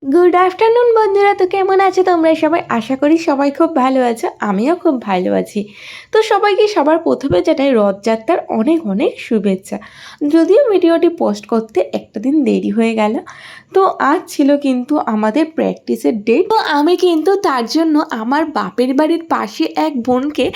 Good afternoon বন্ধুরা, তো কেমন আছো তোমরা সবাই? আশা করি সবাই খুব ভালো আছো, আমিও খুব ভালো আছি। তো সবাইকে সবার প্রথমে জানাই রথযাত্রার অনেক অনেক শুভেচ্ছা। যদিও ভিডিওটি পোস্ট করতে একটা দিন দেরি হয়ে গেল, তো আজ ছিল কিন্তু আমাদের প্র্যাকটিসের ডেট। তো আমি কিন্তু তার জন্য আমার বাপের বাড়ির পাশে এক বোনকে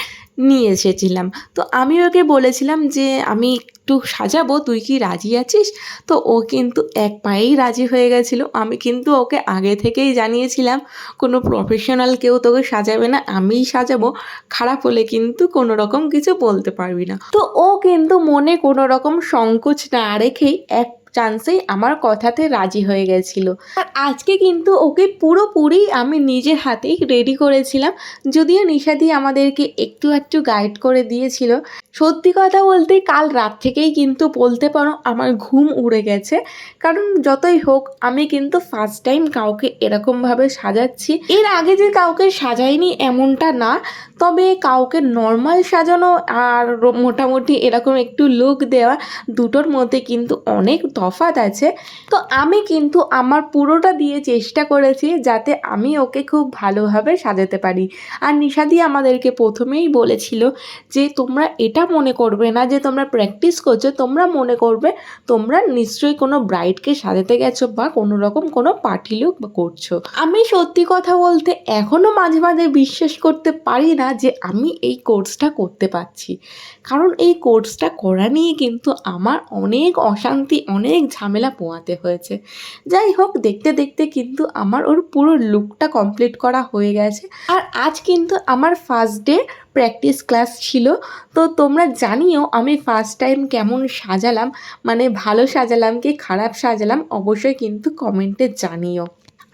নিয়ে এসেছিলাম। তো আমি ওকে বলেছিলাম যে আমি একটু সাজাবো, তুই কি রাজি আছিস? তো ও কিন্তু এক পায়েই রাজি হয়ে গেছিলো। আমি কিন্তু ওকে আগে থেকেই জানিয়েছিলাম কোনো প্রফেশনাল কেউ তোকে সাজাবে না, আমিই সাজাবো, খারাপ হলে কিন্তু কোনো রকম কিছু বলতে পারবি না। তো ও কিন্তু মনে কোনো রকম সংকোচ না রেখেই এক চান্সেই আমার কথাতে রাজি হয়ে গেছিলো। আর আজকে কিন্তু ওকে পুরোপুরি আমি নিজের হাতেই রেডি করেছিলাম, যদিও নিশাদি আমাদেরকে একটু একটু গাইড করে দিয়েছিল। সত্যি কথা বলতে কাল রাত থেকেই কিন্তু বলতে পারো আমার ঘুম উড়ে গেছে, কারণ যতই হোক আমি কিন্তু ফার্স্ট টাইম কাউকে এরকমভাবে সাজাচ্ছি। এর আগে যে কাউকে সাজাইনি এমনটা না, তবে কাউকে নর্মাল সাজানো আর মোটামুটি এরকম একটু লুক দেওয়া, দুটোর মধ্যে কিন্তু অনেক তফাৎ আছে। তো আমি কিন্তু আমার পুরোটা দিয়ে চেষ্টা করেছি যাতে আমি ওকে খুব ভালোভাবে সাজাতে পারি। আর নিশাদি আমাদেরকে প্রথমেই বলেছিল যে তোমরা এটা মনে করবে না যে তোমরা প্র্যাকটিস করছো, তোমরা মনে করবে তোমরা নিশ্চয়ই কোনো ব্রাইডকে সাজাতে গেছো বা কোনো রকম কোনো পার্টি লুক করছো। আমি সত্যি কথা বলতে এখনও মাঝে মাঝে বিশ্বাস করতে পারি না যে আমি এই কোর্সটা করতে পারছি, কারণ এই কোর্সটা করা নিয়ে কিন্তু আমার অনেক অশান্তি, অনেক ঝামেলা পোহাতে হয়েছে। যাই হোক, দেখতে দেখতে কিন্তু আমার ওর পুরো লুকটা কমপ্লিট করা হয়ে গেছে। আর আজ কিন্তু আমার ফার্স্ট ডে প্র্যাকটিস ক্লাস ছিল। তো তোমরা জানিও আমি ফার্স্ট টাইম কেমন সাজালাম, মানে ভালো সাজালাম কি খারাপ সাজালাম, অবশ্যই কিন্তু কমেন্টে জানিও।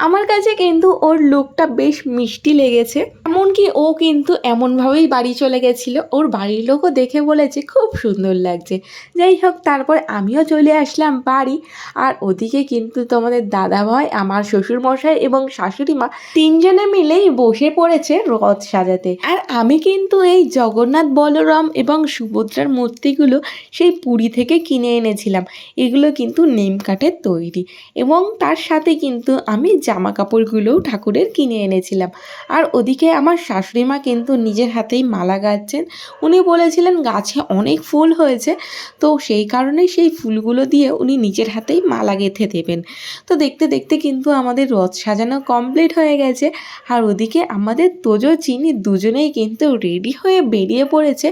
আমার কাছে কিন্তু ওর লুকটা বেশ মিষ্টি লেগেছে, এমনকি ও কিন্তু এমনভাবেই বাড়ি চলে গেছিলো, ওর বাড়ির লোকও দেখে বলেছে খুব সুন্দর লাগছে। যাই হোক, তারপর আমিও চলে আসলাম বাড়ি। আর ওদিকে কিন্তু তোমাদের দাদাভাই, আমার শ্বশুরমশাই এবং শাশুড়ি মা তিনজনে মিলেই বসে পড়েছে রথ সাজাতে। আর আমি কিন্তু এই জগন্নাথ, বলরাম এবং সুভদ্রার মূর্তিগুলো সেই পুরী থেকে কিনে এনেছিলাম। এগুলো কিন্তু নিম কাঠের তৈরি, এবং তার সাথে কিন্তু আমি জামা কাপড়গুলোও ঠাকুরের কিনে এনেছিলাম। আর ওদিকে আমার শাশুড়ি মা কিন্তু নিজের হাতেই মালা গাঁথছেন। উনি বলেছিলেন গাছে অনেক ফুল হয়েছে, তো সেই কারণেই সেই ফুলগুলো দিয়ে উনি নিজের হাতেই মালা গেঁথে দেবেন। তো দেখতে দেখতে কিন্তু আমাদের রথ সাজানো কমপ্লিট হয়ে গেছে। আর ওদিকে আমাদের তোজো চিনি দুজনেই কিন্তু রেডি হয়ে বেরিয়ে পড়েছে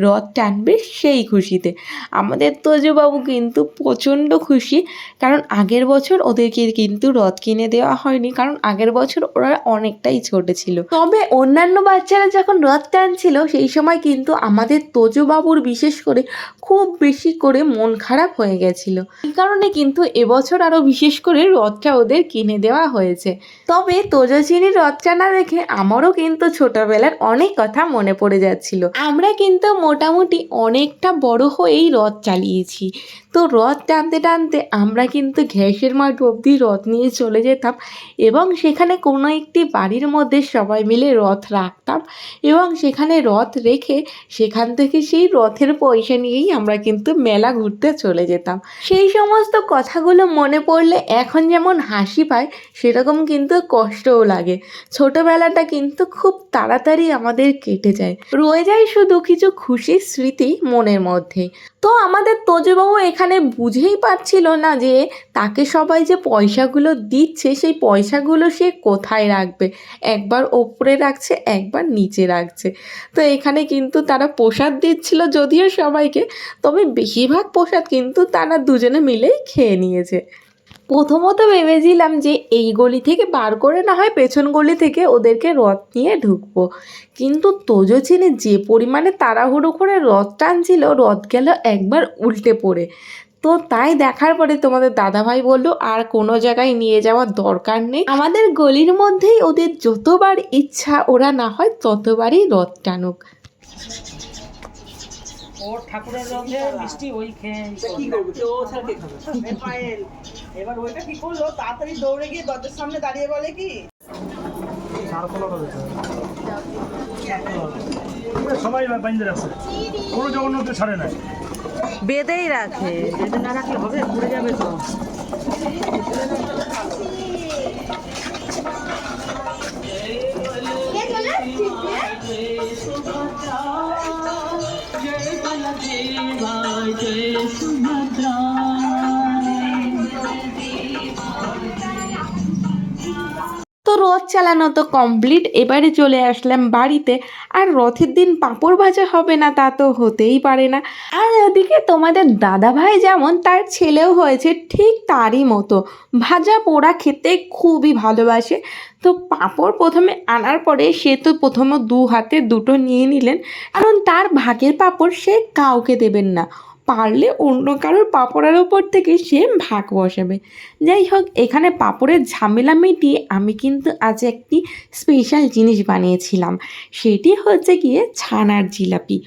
রথ টানবে সেই খুশিতে। আমাদের তোজোবাবু কিন্তু প্রচণ্ড খুশি, কারণ আগের বছর ওদেরকে কিন্তু রথ কিনে দেওয়া হয়নি, কারণ আগের বছর ওরা অনেকটাই ছোট ছিল। তবে অন্যান্য বাচ্চারা যখন রথ টানছিল সেই সময় কিন্তু আমাদের তোজোবাবুর বিশেষ করে খুব বেশি করে মন খারাপ হয়ে গেছিল। এই কারণে কিন্তু এবছর আরও বিশেষ করে রথটা ওদের কিনে দেওয়া হয়েছে। তবে তোজোচিনির রথ টানা দেখে আমারও কিন্তু ছোটবেলার অনেক কথা মনে পড়ে যাচ্ছিল। আমরা কিন্তু মোটামুটি অনেকটা বড় হয়েই রথ চালিয়েছি। তো রথ টানতে টানতে আমরা কিন্তু ঘ্যাসের মাঠ অবধি রথ নিয়ে চলে যেতাম, এবং সেখানে কোনো একটি বাড়ির মধ্যে সবাই মিলে রথ রাখতাম, এবং সেখানে রথ রেখে সেখান থেকে সেই রথের পয়সা নিয়েই আমরা কিন্তু মেলা ঘুরতে চলে যেতাম। সেই সমস্ত কথাগুলো মনে পড়লে এখন যেমন হাসি পায়, সেরকম কিন্তু কষ্টও লাগে। ছোটবেলাটা কিন্তু খুব তাড়াতাড়ি আমাদের কেটে যায়, রয়ে যায় শুধু কিছু খুশির স্মৃতি মনের মধ্যে। তো আমাদের তোজোবাবু এখানে বুঝেই পারছিল না যে তাকে সবাই যে পয়সাগুলো দিচ্ছে সেই পয়সাগুলো সে কোথায় রাখবে, একবার ওপরে রাখছে একবার নিচে রাখছে। তো এখানে কিন্তু তারা প্রসাদ দিচ্ছিল যদিও সবাইকে, তবে বেশিরভাগ প্রসাদ কিন্তু তারা দুজনে মিলেই খেয়ে নিয়েছে। প্রথমত ভেবেছিলাম যে এই গলি থেকে বার করে না হয় পেছন গলি থেকে ওদেরকে রথ নিয়ে ঢুকবো, কিন্তু তোজোচিনি যে পরিমাণে তাড়াহুড়ো করে রথ টানছিল, রথ গেল একবার উল্টে পড়ে। তো তাই দেখার পরে তোমাদের দাদাভাই বললো আর কোনো জায়গায় নিয়ে যাওয়ার দরকার নেই, আমাদের গলির মধ্যেই ওদের যতবার ইচ্ছা ওরা না হয় ততবারই রথ টানুক। ওর ঠাকুরের রথে মিষ্টি ওই খেয়ে কি করবে, তো ও ছাড়া কে খাবে? পায়েল এবার ওইটা কি করলো, তাড়াতাড়ি দৌড়ে গিয়ে দরজার সামনে দাঁড়িয়ে বলে কি সবাই বাইন্দে আছে, কোনো জগন্নাথ ছাড়ে নাই, বেঁধেই রাখে, বেঁধে না রাখলে হবে, পড়ে যাবে তো। তো রথ চালানো তো কমপ্লিট, এবারে চলে আসলাম বাড়িতে। আর রথের দিন পাঁপড় ভাজা হবে না তা তো হতেই পারে না। আর ওদিকে তোমাদের দাদাভাই যেমন, তার ছেলেও হয়েছে ঠিক তারই মতো, ভাজা পোড়া খেতে খুবই ভালোবাসে। তো পাঁপড় প্রথমে আনার পরে সে তো প্রথমে দু হাতে দুটো নিয়ে নিলেন, কারণ তার ভাগের পাঁপড় সে কাউকে দেবেন না, পারলে অন্য কারোর পাঁপড়ের ওপর থেকে সে ভাগ বসাবে। যাই হোক, এখানে পাঁপড়ের ঝামেলা মিটিয়ে আমি কিন্তু আজ একটি স্পেশাল জিনিস বানিয়েছিলাম, সেটি হচ্ছে গিয়ে ছানার জিলাপি।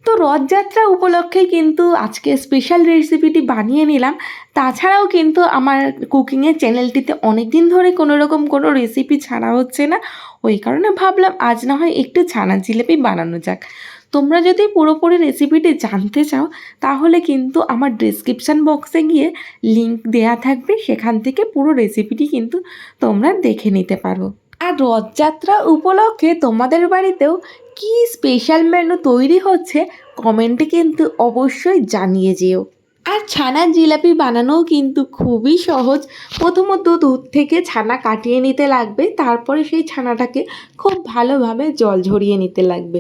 তো রথযাত্রা উপলক্ষে কিন্তু আজকে স্পেশাল রেসিপিটি বানিয়ে নিলাম। তাছাড়াও কিন্তু আমার কুকিংয়ের চ্যানেলটিতে অনেক দিন ধরে কোনো রকম কোনো রেসিপি ছাড়া হচ্ছে না, ওই কারণে ভাবলাম আজ না হয় একটু ছানার জিলাপি বানানো যাক। তোমরা যদি পুরোপুরি রেসিপিটি জানতে চাও তাহলে কিন্তু আমার ডেসক্রিপশান বক্সে গিয়ে লিংক দেয়া থাকবে, সেখান থেকে পুরো রেসিপিটি কিন্তু তোমরা দেখে নিতে পারো। আর রথযাত্রা উপলক্ষে তোমাদের বাড়িতেও কি স্পেশাল মেনু তৈরি হচ্ছে কমেন্টে কিন্তু অবশ্যই জানিয়ে যেও। আর ছানার জিলাপি বানানোও কিন্তু খুবই সহজ। প্রথমত দুধ থেকে ছানা কাটিয়ে নিতে লাগবে, তারপরে সেই ছানাটাকে খুব ভালোভাবে জল ঝরিয়ে নিতে লাগবে।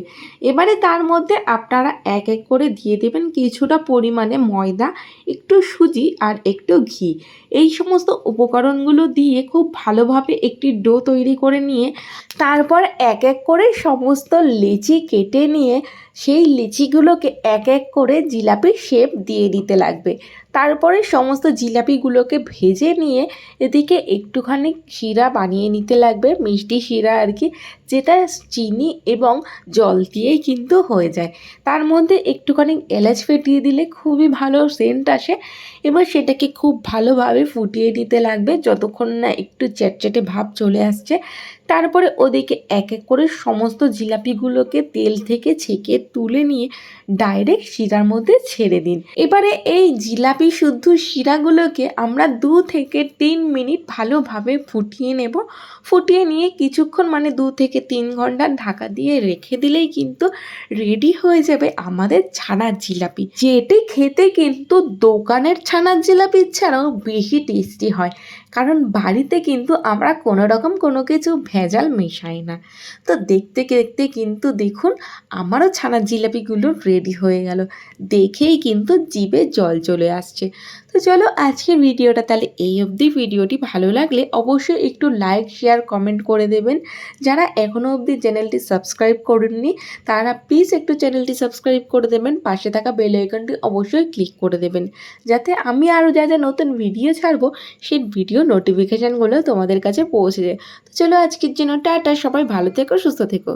এবারে তার মধ্যে আপনারা এক এক করে দিয়ে দেবেন কিছুটা পরিমাণে ময়দা, একটু সুজি আর একটু ঘি। এই সমস্ত উপকরণগুলো দিয়ে খুব ভালোভাবে একটি ডো তৈরি করে নিয়ে তারপর এক এক করে সমস্ত লেচি কেটে নিয়ে সেই লিচিগুলোকে এক এক করে জিলাপির শেপ দিয়ে দিতে লাগবে। তারপরে সমস্ত জিলাপিগুলোকে ভেজে নিয়ে এদিকে একটুখানি শিরা বানিয়ে নিতে লাগবে, মিষ্টি শিরা আর কি, যেটা চিনি এবং জল দিয়েই কিন্তু হয়ে যায়। তার মধ্যে একটুখানি এলাচ ফেটিয়ে দিলে খুবই ভালো সেন্ট আসে। এবার সেটাকে খুব ভালোভাবে ফুটিয়ে নিতে লাগবে যতক্ষণ না একটু চ্যাটচ্যাটে ভাব চলে আসছে। তারপরে ওদিকে এক এক করে সমস্ত জিলাপিগুলোকে তেল থেকে ছেঁকে তুলে নিয়ে ডাইরেক্ট শিরার মধ্যে ছেড়ে দিন। এবারে এই জিলাপি শুদ্ধ শিরাগুলোকে আমরা 2 থেকে 3 মিনিট ভালোভাবে ফুটিয়ে নেব। ফুটিয়ে নিয়ে কিছুক্ষণ 2 থেকে 3 ঘন্টা ঢাকা দিয়ে রেখে দিলেই কিন্তু রেডি হয়ে যাবে আমাদের ছানার জিলাপি, যেটি খেতে কিন্তু দোকানের ছানার জিলাপির ছাড়াও বেশি টেস্টি হয়, কারণ বাড়িতে কিন্তু আমরা কোনো রকম কোনো কিছু ভেজাল মেশাই না। তো দেখতে দেখতে কিন্তু দেখুন আমারও ছানার জিলাপিগুলো রেডি হয়ে গেল, দেখেই কিন্তু জিভে জল চলে আসছে। তো চলো আজকের ভিডিওটা তাহলে এই অবধি। ভিডিওটি ভালো লাগলে অবশ্যই একটু লাইক শেয়ার কমেন্ট করে দেবেন। যারা এখনও অবধি চ্যানেলটি সাবস্ক্রাইব করেননি তারা প্লিজ একটু চ্যানেলটি সাবস্ক্রাইব করে দেবেন, পাশে থাকা বেল আইকনটি অবশ্যই ক্লিক করে দেবেন, যাতে আমি আরও যা যা নতুন ভিডিও ছাড়বো সেই ভিডিও নোটিফিকেশানগুলো তোমাদের কাছে পৌঁছে যায়। তো চলো আজকের জন্য টাটা, সবাই ভালো থেকো, সুস্থ থেকো।